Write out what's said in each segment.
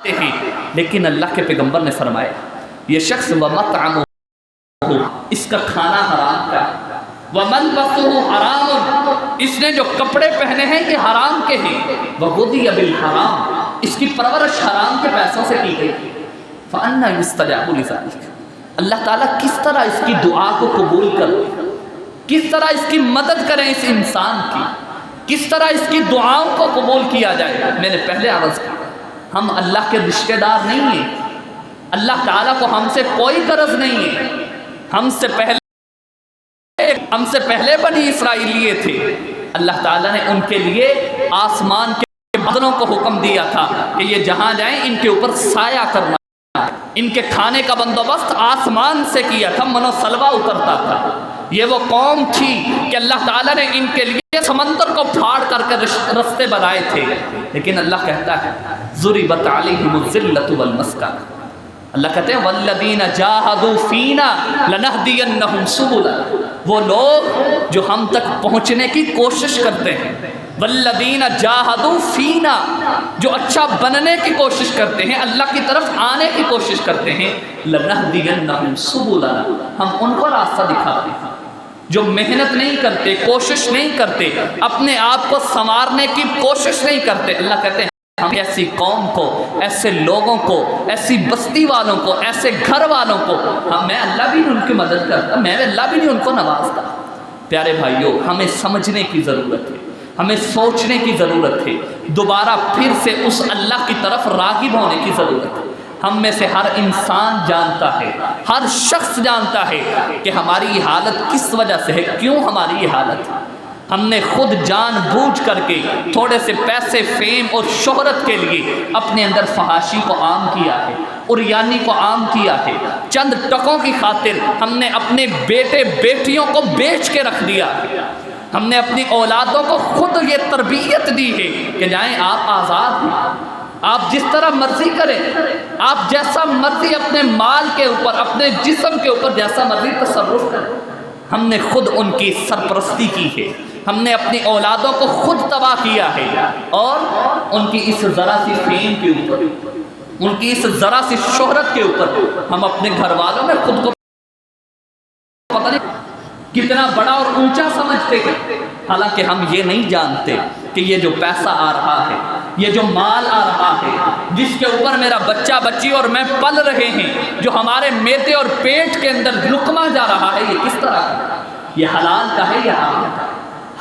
ہیں، لیکن اللہ کے پیغمبر نے فرمایا یہ شخص وَمَطْعَمُهُ، اس کا کھانا حرام کا، وَمَلْبَسُهُ حَرَامٌ، اس نے جو کپڑے پہنے ہیں یہ حرام کے ہیں، وَغُذِيَ بِالْحَرَامِ، اس کی پرورش حرام کے پیسوں سے کی گئی، فَأَنَّى يُسْتَجَابُ لِذَلِكَ، اللہ تعالیٰ کس طرح اس کی دعا کو قبول کرے، کس طرح اس کی مدد کریں اس انسان کی، کس طرح اس کی دعاؤں کو قبول کیا جائے۔ میں نے پہلے عرض کیا ہم اللہ کے رشتہ دار نہیں ہیں، اللہ تعالیٰ کو ہم سے کوئی غرض نہیں ہے، ہم سے پہلے بنی اسرائیلیے تھے، اللہ تعالیٰ نے ان کے لیے آسمان کے بادلوں کو حکم دیا تھا کہ یہ جہاں جائیں ان کے اوپر سایہ کرنا، ان کے کھانے کا بندوبست آسمان سے کیا تھا، من و سلوہ اترتا تھا۔ یہ وہ قوم تھی کہ اللہ تعالیٰ نے ان کے لیے سمندر کو پھاڑ کر کے رستے بنائے تھے، لیکن اللہ کہتا ہے ضُرِبَتْ عَلَيْهِمُ الذِّلَّةُ وَالْمَسْكَنَةُ، اللہ کہتے ہیں وَالَّذِينَ جَاهَدُوا فِينَا لَنَهْدِيَنَّهُمْ سُبُلَنَا، وہ لوگ جو ہم تک پہنچنے کی کوشش کرتے ہیں، وَالَّذِينَ جَاهَدُوا فِينَا، جو اچھا بننے کی کوشش کرتے ہیں، اللہ کی طرف آنے کی کوشش کرتے ہیں، لَنَهْدِيَنَّهُمْ سُبُلَنَا، ہم ان کو راستہ دکھاتے ہیں۔ جو محنت نہیں کرتے، کوشش نہیں کرتے، اپنے آپ کو سنوارنے کی کوشش نہیں کرتے، اللہ کہتے ہیں ہم ایسی قوم کو، ایسے لوگوں کو، ایسی بستی والوں کو، ایسے گھر والوں کو میں اللہ بھی نہیں ان کی مدد کرتا، میں اللہ بھی نہیں ان کو نوازتا۔ پیارے بھائیوں، ہمیں سمجھنے کی ضرورت ہے، ہمیں سوچنے کی ضرورت ہے، دوبارہ پھر سے اس اللہ کی طرف راغب ہونے کی ضرورت ہے۔ ہم میں سے ہر انسان جانتا ہے، ہر شخص جانتا ہے کہ ہماری یہ حالت کس وجہ سے ہے، کیوں ہماری یہ حالت ہے۔ ہم نے خود جان بوجھ کر کے تھوڑے سے پیسے، فیم اور شہرت کے لیے اپنے اندر فحاشی کو عام کیا ہے، عریانی کو عام کیا ہے، چند ٹکوں کی خاطر ہم نے اپنے بیٹے بیٹیوں کو بیچ کے رکھ دیا ہے، ہم نے اپنی اولادوں کو خود یہ تربیت دی ہے کہ جائیں آپ آزاد ہیں، آپ جس طرح مرضی کریں، آپ جیسا مرضی اپنے مال کے اوپر، اپنے جسم کے اوپر جیسا مرضی تصرف کریں۔ ہم نے خود ان کی سرپرستی کی ہے، ہم نے اپنی اولادوں کو خود تباہ کیا ہے، اور ان کی اس ذرا سی فیم کے اوپر، ان کی اس ذرا سی شہرت کے اوپر ہم اپنے گھر والوں میں خود کو پتہ نہیں کتنا بڑا اور اونچا سمجھتے ہیں، حالانکہ ہم یہ نہیں جانتے کہ یہ جو پیسہ آ رہا ہے، یہ جو مال آ رہا ہے، جس کے اوپر میرا بچہ بچی اور میں پل رہے ہیں، جو ہمارے معدے اور پیٹ کے اندر لقمہ جا رہا ہے، یہ کس طرح کا، یہ حلال کا ہے یا حرام کا؟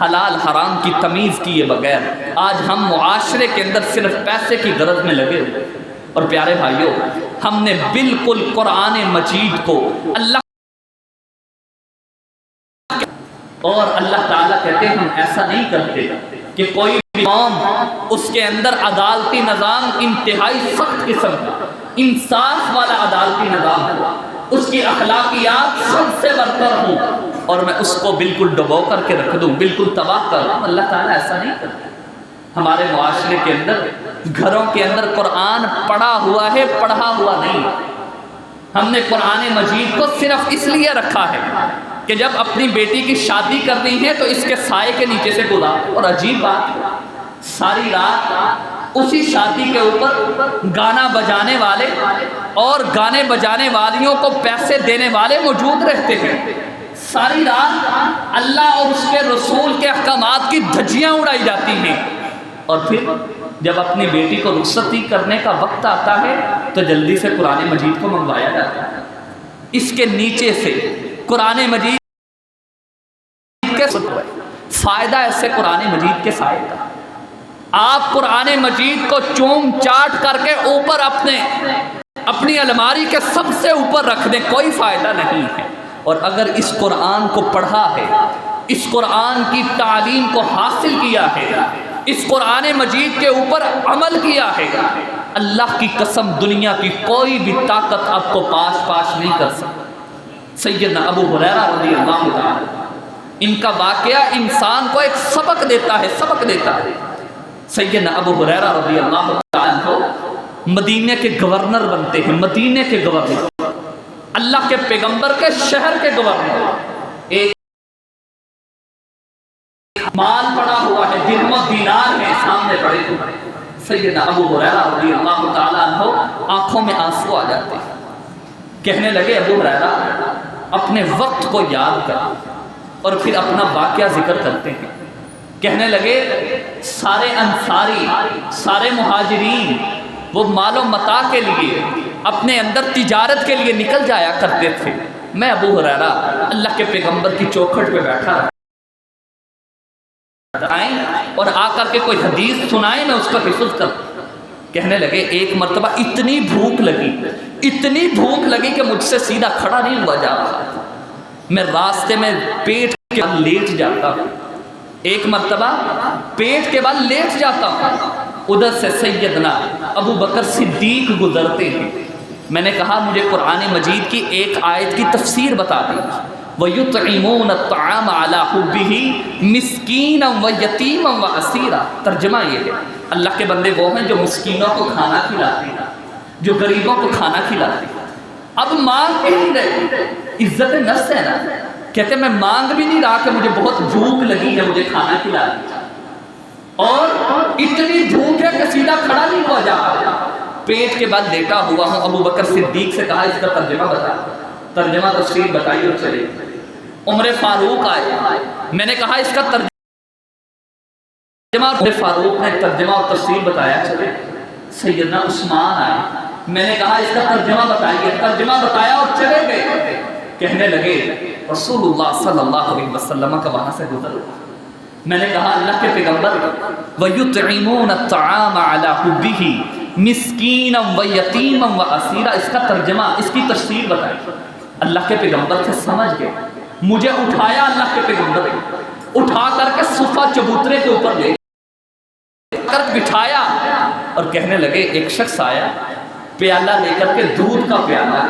حلال حرام کی تمیز کیے بغیر آج ہم معاشرے کے اندر صرف پیسے کی غرض میں لگے ہوئے۔ اور پیارے بھائیوں، ہم نے بالکل قرآن مجید کو اللہ تعالیٰ کہتے ہیں ہم ایسا نہیں کرتے کہ کوئی قوم اس کے اندر عدالتی نظام انتہائی سخت قسم کا، انصاف والا عدالتی نظام ہو، اس کی اخلاقیات سب سے برتر ہوں، اور میں اس کو بالکل ڈبو کر کے رکھ دوں، بالکل تباہ کر دوں۔ اللہ تعالیٰ ایسا نہیں کرتا۔ ہمارے معاشرے کے اندر، گھروں کے اندر قرآن پڑھا ہوا ہے، پڑھا ہوا نہیں۔ ہم نے قرآن مجید کو صرف اس لیے رکھا ہے کہ جب اپنی بیٹی کی شادی کرنی ہے تو اس کے سائے کے نیچے سے گزار، اور عجیب بات ہے ساری رات اسی شادی کے اوپر گانا بجانے والے اور گانے بجانے والیوں کو پیسے دینے والے موجود رہتے ہیں، ساری رات اللہ اور اس کے رسول کے احکامات کی دھجیاں اڑائی جاتی ہیں، اور پھر جب اپنی بیٹی کو رخصتی کرنے کا وقت آتا ہے تو جلدی سے قرآن مجید کو منگوایا جاتا ہے۔ اس کے نیچے سے قرآن مجید کے فائدہ ایسے قرآن مجید کے سائے کا، آپ قرآن مجید کو چوم چاٹ کر کے اوپر اپنی الماری کے سب سے اوپر رکھ دیں، کوئی فائدہ نہیں ہے۔ اور اگر اس قرآن کو پڑھا ہے، اس قرآن کی تعلیم کو حاصل کیا ہے، اس قرآن مجید کے اوپر عمل کیا ہے، اللہ کی قسم دنیا کی کوئی بھی طاقت آپ کو پاش نہیں کر سکتی۔ سیدنا ابو ہریرہ رضی اللہ تعالی، ان کا واقعہ انسان کو ایک سبق دیتا ہے۔ سیدنا ابو ہریرہ رضی اللہ تعالی کو مدینے کے گورنر بنتے ہیں، مدینے کے گورنر، اللہ کے پیغمبر کے شہر کے گورنر۔ ایک مال پڑا ہوا ہے، درہم و دینار ہے، سامنے پڑے ہوئے۔ سیدنا ابو ہریرہ رضی اللہ تعالی عنہ آنکھوں میں آنسو آ جاتے ہیں۔ کہنے لگے ابو ہریرہ اپنے وقت کو یاد کر، اور پھر اپنا واقعہ ذکر کرتے ہیں۔ کہنے لگے سارے انصاری، سارے مہاجرین وہ مال و متاع کے لیے اپنے اندر تجارت کے لیے نکل جایا کرتے تھے۔ میں ابو ہریرہ اللہ کے پیغمبر کی چوکھٹ پہ بیٹھا آئیں اور آ کر کے کوئی حدیث سنائیں، میں اس کا حفظ کروں۔ کہنے لگے ایک مرتبہ اتنی بھوک لگی کہ مجھ سے سیدھا کھڑا نہیں ہوا جا رہا، میں راستے میں پیٹ کے بل لیٹ جاتا ہوں، ایک مرتبہ پیٹ کے بل لیٹ جاتا ہوں۔ ادھر سے سیدنا ابو بکر صدیق گزرتے ہیں۔ میں نے کہا مجھے قرآن مجید کی ایک آیت کی تفسیر بتا دی، وَيُطْعِمُونَ الطَّعَامَ عَلَىٰ حُبِّهِ مِسْكِينًا وَيَتِيمًا وَأَسِيرًا۔ ترجمہ یہ ہے اللہ کے بندے وہ ہیں جو مسکینوں کو کھانا کھلاتے ہیں، جو غریبوں کو کھانا کھلاتے ہیں۔ اب مانگ کے نہیں رہے، عزت نفس ہے نا، کہتے میں مانگ بھی نہیں رہا کہ مجھے بہت بھوک لگی ہے، مجھے کھانا کھلا دیا، اور اتنی بھوک ہے کہ سیدھا کھڑا نہیں ہوا جا رہا، پیٹ کے بعد لیٹا ہوا ہوں۔ ابو بکر صدیق سے کہا اس کا ترجمہ بتا، ترجمہ تفسیر بتائی اور چلے۔ عمر فاروق آئے، میں نے کہا اس کا ترجمہ، عمر فاروق نے ترجمہ اور تفسیر بتایا چلے۔ سیدنا عثمان آئے، میں نے کہا اس کا ترجمہ بتائیے، ترجمہ بتایا اور چلے گئے۔ کہنے لگے رسول اللہ صلی اللہ علیہ وسلم کا وہاں سے گزر ہوا۔ میں نے کہا اللہ کے پیغمبر وَيُطْعِمُونَ الطَّعَامَ عَلَىٰ حُبِّهِ مِسْكِينًا وَيَتِيمًا وَأَسِيرًا، اس کا ترجمہ، اس کی تفسیر بتائی۔ اللہ کے پیغمبر سے سمجھ گئے، مجھے اٹھایا اللہ کے پیغمبر نے، اٹھا کر کے صفہ چبوترے کے اوپر لے کر بٹھایا اور کہنے لگے ایک شخص آیا، پیالہ لے کر کے، دودھ کا پیالہ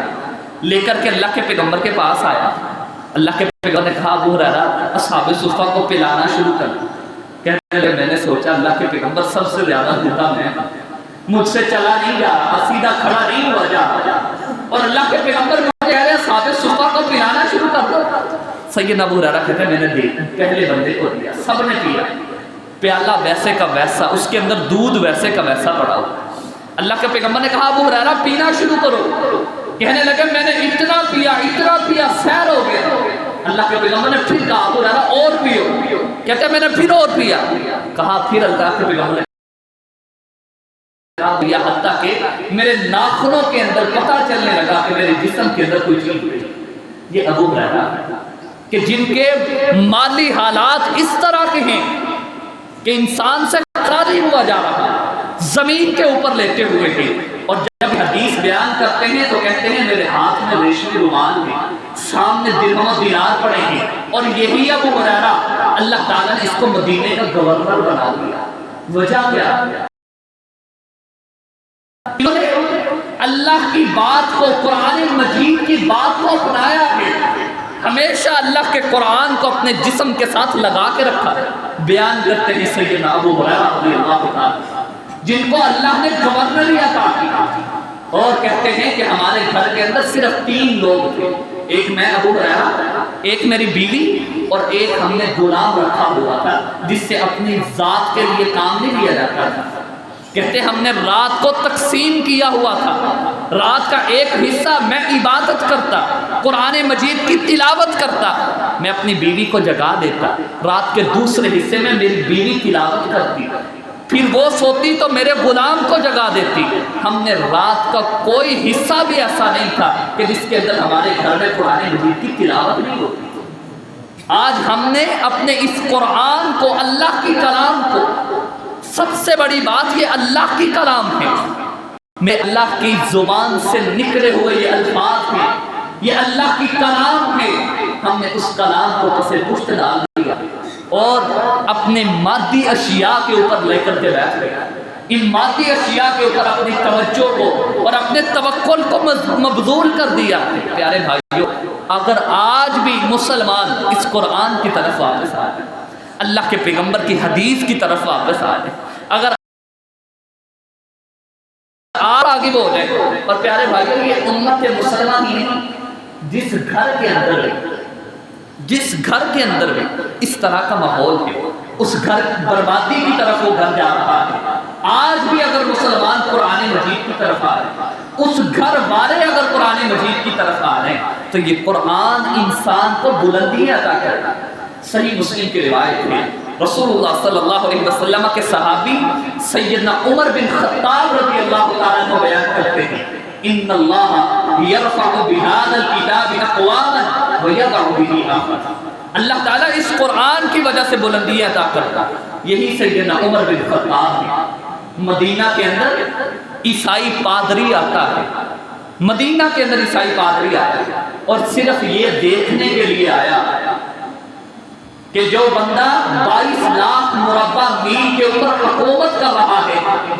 لے کر کے اللہ کے پیغمبر کے پاس آیا۔ اللہ کے پیغمبر نے کہا ابو ہریرہ اصحاب صفہ کو پلانا شروع کر۔ کہنے لگے میں نے سوچا اللہ کے پیغمبر سب سے زیادہ بھوکا میں، مجھ سے چلا نہیں جا رہا، سیدھا کھڑا نہیں ہوا جا رہا، اور اللہ کے پیغمبر مجھے کہہ رہے اصحاب صفہ کو پلانا شروع کر دو۔ سیدنا ابو ہریرہ کہتے ہیں میں نے پہلے بندے کو دیا، سب نے پیا، پیالہ ویسے کا ویسا، اس کے اندر دودھ ویسے کا ویسا پڑا ہوا۔ اللہ کے پیغمبر نے کہا ابو ہریرہ پینا شروع کرو۔ کہنے لگے میں نے اتنا پیا سیر ہو گیا۔ اللہ کے پیغمبر نے پھر کہا ابو ہریرہ اور پیو، کہتے میں نے پھر اور پیا، کہا پھر اللہ کے پیغمبر نے کہا حتیٰ کہ میرے ناخنوں کے اندر پتہ چلنے لگا کہ میرے جسم کے اندر کوئی چیز ہوئی۔ یہ ابو ہریرہ کہ جن کے مالی حالات اس طرح کے ہیں کہ انسان سے کھڑا نہیں ہوا جا رہا، زمین کے اوپر لیٹے ہوئے تھے، اور جب حدیث بیان کرتے ہیں تو کہتے ہیں میرے ہاتھ میں ریشمی رومال ہے، سامنے درہم و دینار پڑے ہیں، اور یہی ابو ہریرہ اللہ تعالیٰ نے اس کو مدینے کا گورنر بنا دیا۔ وجہ کیا؟ اللہ کی بات کو، قرآن مجید کی بات کو اپنایا ہے، ہمیشہ اللہ کے قرآن کو اپنے جسم کے ساتھ لگا کے رکھا ہے۔ بیان کرتے ہیں سیدنا ابو ہریرہ رضی اللہ عنہ جن کو اللہ نے گورنری عطا کیا، اور کہتے ہیں کہ ہمارے گھر کے اندر صرف 3 لوگ تھے، ایک میں ابو ہریرہ، ایک میری بیوی، اور ایک ہم نے غلام رکھا ہوا تھا جس سے اپنی ذات کے لیے کام نہیں لیا جاتا تھا۔ کہتے ہم نے رات کو تقسیم کیا ہوا تھا، رات کا ایک حصہ میں عبادت کرتا، قرآن مجید کی تلاوت کرتا، میں اپنی بیوی کو جگا دیتا، رات کے دوسرے حصے میں میری بیوی تلاوت کرتی، پھر وہ سوتی تو میرے غلام کو جگا دیتی۔ ہم نے رات کا کوئی حصہ بھی ایسا نہیں تھا کہ جس کے اندر ہمارے گھر میں قرآن مجید کی تلاوت نہیں ہوتی۔ آج ہم نے اپنے اس قرآن کو، اللہ کی کلام کو، سب سے بڑی بات یہ اللہ کی کلام ہے، میں اللہ کی زبان سے نکلے ہوئے یہ الفاظ ہیں، یہ اللہ کی کلام ہے، ہم نے اس کلام کو پسے پشت ڈال دیا اور اپنے مادی اشیاء کے اوپر لے کر کے بیٹھ گئے، ان مادی اشیاء کے اوپر اپنی توجہ کو اور اپنے توکل کو مبذول کر دیا۔ پیارے بھائیوں، اگر آج بھی مسلمان اس قرآن کی طرف واپس آئے، اللہ کے پیغمبر کی حدیث کی طرف واپس آئے، اگر آپ آگے ہو جائے، اور پیارے بھائیوں یہ امت مسلمان ہی نہیں، جس گھر کے اندر بھی اس طرح کا ماحول ہے، اس گھر بربادی کی طرف وہ گھر جا رہا ہے۔ آج بھی اگر مسلمان قرآن مجید کی طرف آئے، اس گھر والے اگر قرآن مجید کی طرف آ رہے ہیں تو یہ قرآن انسان کو بلندی عطا کرتا ہے۔ صحیح مسلم کی روایت ہے، رسول اللہ صلی اللہ علیہ وسلم کے صحابی سیدنا عمر بن خطاب رضی اللہ تعالیٰ عنہ بیان کرتے ہیں، ان اللہ یرفع بہذا الکتاب اقواما ویضع بہ آخر، اللہ تعالیٰ اس قرآن کی وجہ سے بلندی عطا کرتا۔ یہی سیدنا عمر بن خطاب ہے۔ مدینہ کے اندر عیسائی پادری آتا ہے، مدینہ کے اندر عیسائی پادری آیا ہے اور صرف یہ دیکھنے کے لیے آیا کہ جو بندہ 22 لاکھ مربع میل کے اوپر حکومت کر رہا ہے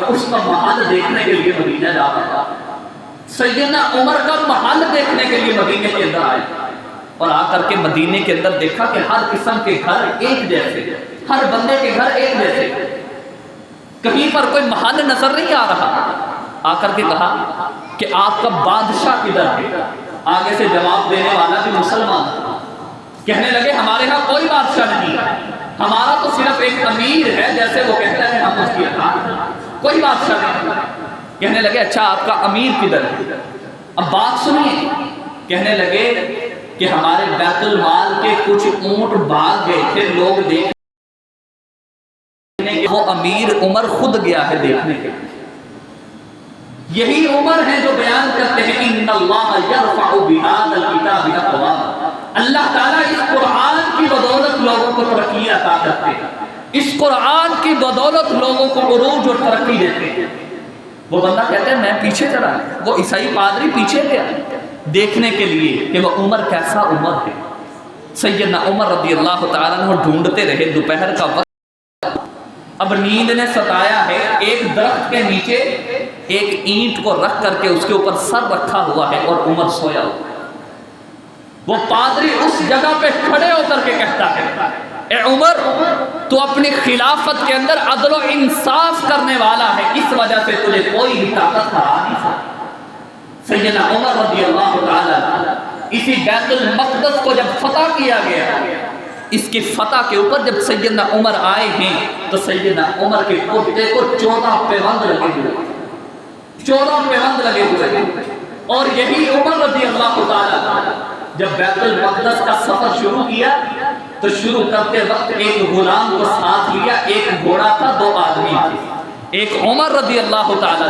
اس کا محل دیکھنے کے لیے مدینہ جا رہا ہے۔ سیدنا عمر کا محل دیکھنے کے لیے مدینے کے اندر آئے اور آ کر کے مدینے کے اندر دیکھا کہ ہر قسم کے گھر ایک جیسے، ہر بندے کے گھر ایک جیسے، کہیں پر کوئی محل نظر نہیں آ رہا۔ آ کر کے کہا کہ آپ کا بادشاہ کدھر ہے؟ آگے سے جواب دینے والا بھی مسلمان تھا۔ کہنے لگے ہمارے ہاں کوئی بادشاہ نہیں، ہمارا تو صرف ایک امیر ہے، جیسے وہ کہتا ہے ہم اس کی اطاعت، کوئی بادشاہ نہیں۔ کہنے لگے اچھا آپ کا امیر کدھر ہے؟ اب بات سنیے۔ کہنے لگے کہ ہمارے بیت المال کے کچھ اونٹ بھاگ گئے تھے، لوگ دیکھنے کہ وہ امیر عمر خود گیا ہے دیکھنے کے لیے۔ یہی عمر ہے جو بیان کرتے ہیں ان اللہ یرفع بہذا الکتاب اقواما، اللہ تعالیٰ اس قرآن کی بدولت لوگوں کو ترقی عطا کرتے ہیں، اس قرآن کی بدولت لوگوں کو عروج اور ترقی دیتے ہیں۔ وہ بندہ کہتے ہیں میں پیچھے چلا، وہ عیسائی پادری پیچھے گیا دیکھنے کے لیے کہ وہ عمر کیسا عمر ہے۔ سیدنا عمر رضی اللہ تعالیٰ عنہ ڈھونڈتے رہے، دوپہر کا وقت، اب نیند نے ستایا ہے، ایک درخت کے نیچے ایک اینٹ کو رکھ کر کے اس کے اوپر سر رکھا ہوا ہے اور عمر سویا ہوا ہے۔ وہ پادری اس جگہ پہ کھڑے ہو کر کے کہتا ہے اے عمر تو اپنی خلافت کے اندر عدل و انصاف کرنے والا ہے، اس وجہ سے تجھے کوئی بھی طاقت ہرا نہیں سکتی۔ سیدنا عمر رضی اللہ تعالیٰ اسی بیت المقدس کو جب فتح کیا گیا، اس کی فتح کے اوپر جب سیدنا عمر آئے ہیں تو سیدنا عمر کے کرتے کو 14 پیوند لگے ہوئے، 14 پیوند لگے ہوئے، اور یہی عمر رضی اللہ تعالیٰ جب بیت المقدس کا سفر شروع کیا تو شروع کرتے وقت ایک غلام کو ساتھ لیا، ایک گھوڑا تھا، 2 آدمی تھے، ایک عمر رضی اللہ تعالیٰ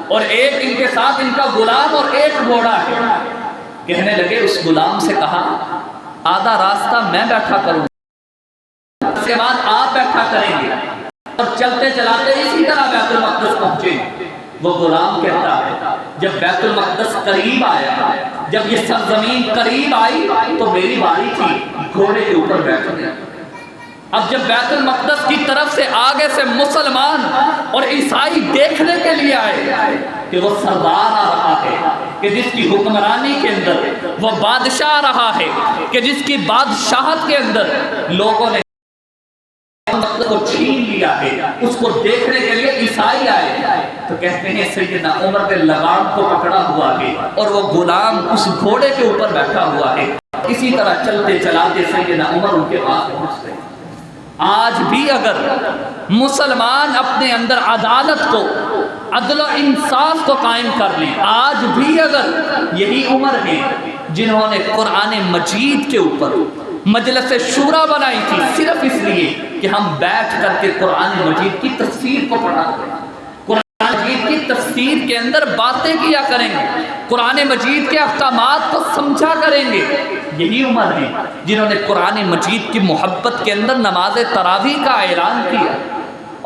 اور ایک ان کے ساتھ ان کا غلام اور ایک گھوڑا ہے۔ کہنے لگے اس غلام سے کہا آدھا راستہ میں بیٹھا کروں گا، اس کے بعد آپ بیٹھا کریں گے اور چلتے چلاتے اسی طرح بیت المقدس پہنچیں گے۔ وہ غلام کہتا ہے جب بیت المقدس قریب آیا، جب یہ سرزمین قریب آئی تو میری باری تھی گھوڑے کے اوپر بیٹھنے۔ اب جب بیت المقدس کی طرف سے آگے سے مسلمان اور عیسائی دیکھنے کے لیے آئے کہ وہ سردار آ رہا ہے، کہ جس کی حکمرانی کے اندر وہ بادشاہ آ رہا ہے، کہ جس کی بادشاہت کے اندر لوگوں نے کو چھین لیا ہے، اس کو دیکھنے کے لیے عیسائی آئے تو کہتے ہیں سیدنا عمر نے لگام کو پکڑا ہوا ہے اور وہ غلام اس گھوڑے کے اوپر بیٹھا ہوا ہے۔ اسی طرح چلتے چلاتے سیدنا عمر ان کے پاس پہنچتے۔ آج بھی اگر مسلمان اپنے اندر عدالت کو، عدل و انصاف کو قائم کر لیں، آج بھی اگر یہی عمر ہے جنہوں نے قرآن مجید کے اوپر مجلس شورا بنائی تھی صرف اس لیے کہ ہم بیٹھ کر کے قرآن مجید کی تفسیر کو پڑھا کریں، قرآن مجید کی تفسیر کے اندر باتیں کیا کریں گے، قرآن مجید کے احکامات کو سمجھا کریں گے، یہی عمر ہے جنہوں نے قرآن مجید کی محبت کے اندر نماز تراویح کا اعلان کیا۔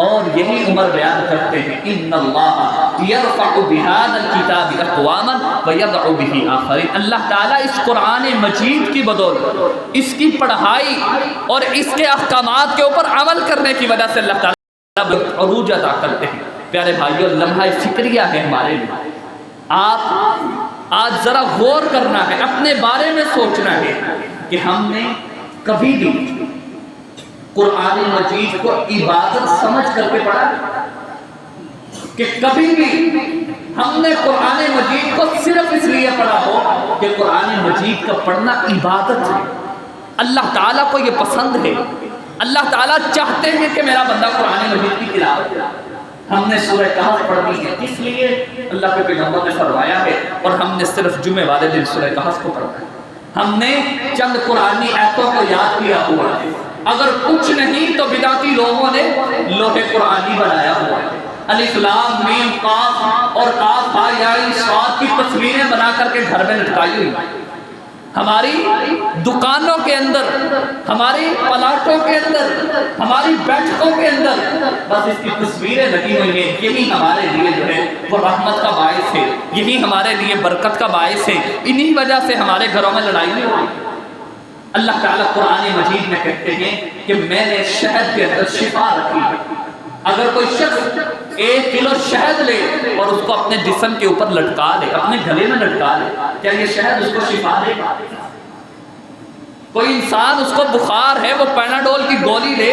اور یہی عمر بیان کرتے ہیں ان اللہ یرفع بہذا الکتاب اقواما ویضع بہ آخرین، اللہ تعالیٰ اس قرآن مجید کی بدولت، اس کی پڑھائی اور اس کے احکامات کے اوپر عمل کرنے کی وجہ سے اللہ تعالیٰ عروج عطا کرتے ہیں۔ پیارے بھائیو، لمحہ فکریہ ہے ہمارے لیے، آپ آج ذرا غور کرنا ہے، اپنے بارے میں سوچنا ہے کہ ہم نے کبھی بھی قرآن مجید کو عبادت سمجھ کر کے پڑھا، کہ کبھی بھی ہم نے قرآن مجید کو صرف اس لیے پڑھا ہو کہ قرآن مجید کا پڑھنا عبادت ہے، اللہ تعالیٰ کو یہ پسند ہے، اللہ تعالیٰ چاہتے ہیں کہ میرا بندہ قرآن مجید کی تلاوت کرے۔ ہم نے سورہ کہف پڑھنی ہے، اس لیے اللہ کے پیغمبر نے فرمایا ہے، اور ہم نے صرف جمعے والے دن سورہ کہف کو پڑھا ہے۔ ہم نے چند قرآنی آیتوں کو یاد کیا ہوا ہے، اگر کچھ نہیں تو بدعتی لوگوں نے لوح قرآنی بنایا ہوا ہے، الف لام میم قاف اور کاف ہا یا صاد کی تصویریں بنا کر کے گھر میں لٹکائی ہوئی، ہماری دکانوں کے اندر، ہماری پلاٹوں کے اندر، ہماری بیٹھکوں کے اندر بس اس کی تصویریں لگی ہوئی ہیں۔ یہی ہمارے لیے جو ہے وہ رحمت کا باعث ہے، یہی ہمارے لیے برکت کا باعث ہے، انہی وجہ سے ہمارے گھروں میں لڑائی نہیں ہوئی۔ اللہ تعالیٰ قرآن مجید میں کہتے ہیں کہ میں نے شہد کے اندر شفا رکھی ہے، اگر کوئی شخص 1 کلو شہد لے اور اس کو اپنے جسم کے اوپر لٹکا لے، اپنے گلے میں لٹکا لے، کیا یہ شہد اس کو شفا دے گا؟ کوئی انسان اس کو بخار ہے، وہ پیناڈول کی گولی لے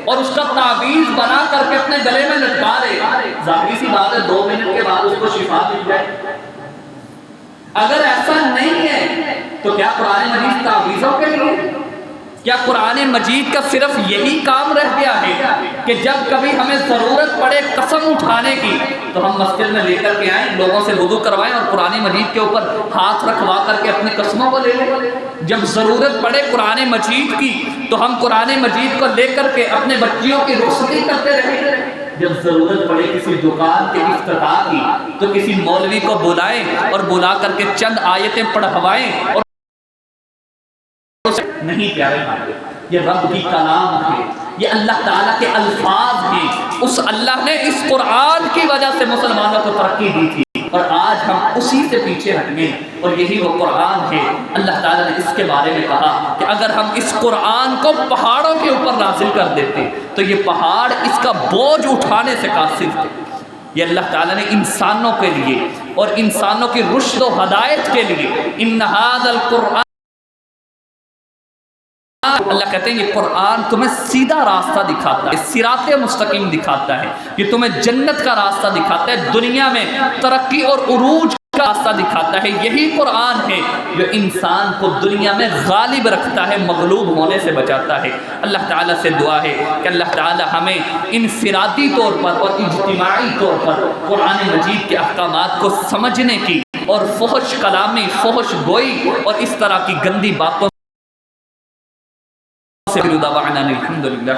اور اس کا تعویذ بنا کر کے اپنے گلے میں لٹکا لے، ظاہری سی بات ہے 2 منٹ کے بعد اس کو شفا مل جائے۔ اگر ایسا نہیں ہے تو کیا قرآن مجید تعویذوں کے لیے؟ کیا قرآن مجید کا صرف یہی کام رہ گیا ہے کہ جب کبھی ہمیں ضرورت پڑے قسم اٹھانے کی تو ہم مسجد میں لے کر کے آئیں، لوگوں سے وضو کروائیں اور قرآن مجید کے اوپر ہاتھ رکھوا کر کے اپنی قسموں کو لے لیں؟ جب ضرورت پڑے قرآن مجید کی تو ہم قرآن مجید کو لے کر کے اپنے بچیوں کی رخصتی کرتے رہیں؟ جب ضرورت پڑے کسی دکان کے افتتاح کی تو کسی مولوی کو بلائیں اور بلا کر کے چند آیتیں پڑھوائیں اور نہیں پیارے بھائی، یہ رب کی کلام ہے، یہ اللہ تعالیٰ کے الفاظ ہیں۔ اس اللہ نے اس قرآن کی وجہ سے مسلمانوں کو ترقی دی تھی، اور آج ہم اسی سے پیچھے ہٹ گئے، اور یہی وہ قرآن ہے۔ اللہ تعالیٰ نے اس کے بارے میں کہا کہ اگر ہم اس قرآن کو پہاڑوں کے اوپر نازل کر دیتے تو یہ پہاڑ اس کا بوجھ اٹھانے سے قاصر تھے۔ یہ اللہ تعالیٰ نے انسانوں کے لیے اور انسانوں کی رشد و ہدایت کے لیے ان ھذا القرآن، اللہ کہتے ہیں یہ قرآن تمہیں سیدھا راستہ دکھاتا ہے، صراط مستقیم دکھاتا ہے، یہ تمہیں جنت کا راستہ دکھاتا ہے، دنیا میں ترقی اور عروج کا راستہ دکھاتا ہے۔ یہی قرآن ہے جو انسان کو دنیا میں غالب رکھتا ہے، مغلوب ہونے سے بچاتا ہے۔ اللہ تعالیٰ سے دعا ہے کہ اللہ تعالیٰ ہمیں انفرادی طور پر اور اجتماعی طور پر قرآن مجید کے احکامات کو سمجھنے کی اور فحش کلامی، فحش گوئی اور اس طرح کی گندی باتوں سے دعوانا الحمدللہ۔